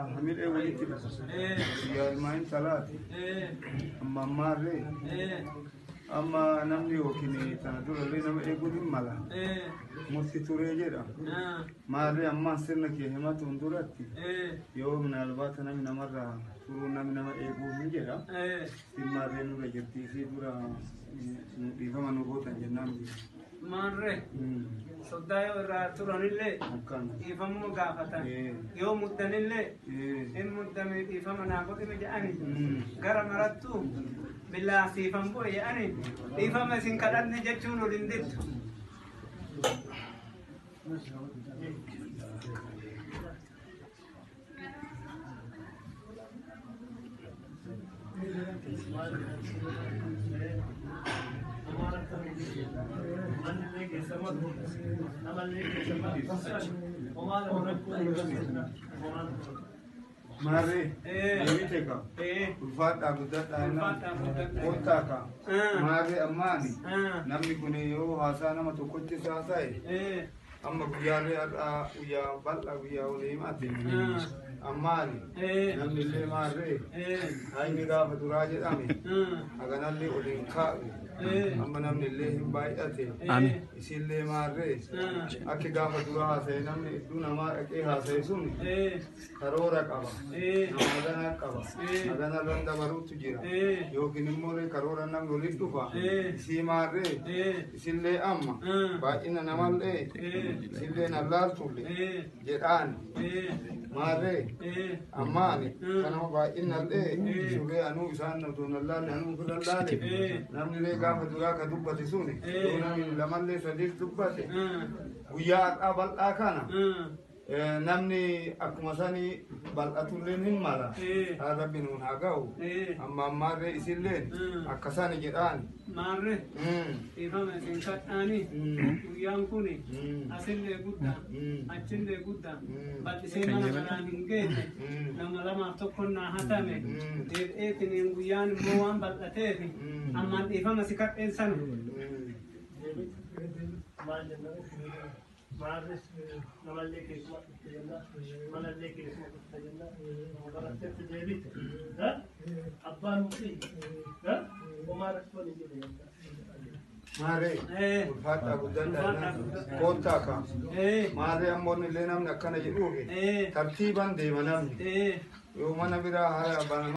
Hamil ewali tiba. Ya main salat. Amma marre. Amma namni okini tanadura le nama egudi mala. Murti turejera. Marre amma sirna ke hema tundurati. Yo min albata nami namarra turu nami nama egu hinjera. Marre nura jirti si dura di kama nubota jennam. Marre. Sodayo turanille. Ifamu gafata. Yo mudanille. In mudami ifama naboti mejani. Gara maratu. Bila sifam boy yani. Ifama sinkadan ne jechunu lindit. Mari, ini teka. Ufat aku datang, kota ka. Mari amani. Nami kuni yo hasa nama tu kunci sasai. Amma kuyale ada uya bala uya oleh mati. Amani. Nami le mari. Hai ni dah faturaje kami. Agar nali oleh kah. Amma nami le himbai ate. Isi le mari. Aki dah fatura hasa nami tu nama aki hasa suni. Karora kaba. Namadana kaba. Nadana randa baru tujira. Yo kini more karora nam lolit tufa. Isi mari. Isi le amma. Ba ina namal le. Sille nallar tulle. Jedani. Mare. Amani. Kana ba ina le. Shure anu isan tu nallar anu nallar. Namni le gafa dura ka dubbati suni. Namni lamalle sadis dubbati. Uya abal akana. Namni akkuma sani bal'atulleen hin mala rabbiin hun haa ga'u amma ammaarree isilleen akkasani jedhaan maarre ifama isin kadhaani guyyaan kuni asillee guddaa achillee guddaa bal'isee mana kanaan hin geenne nama lamaaf tokkonnaa hatame deebi'eetiniin guyyaan immoo waan bal'ateefi ammaan ifama si kadheen sana Maris namalle ke isma malalle ke isma tajalla magarat te debit ha abba nusi ha umar asmani je Mare ulfata gudanda kota ka mare ammonni le namni akkana jedhuufi tartiiban deema namni yoo mana biraa hara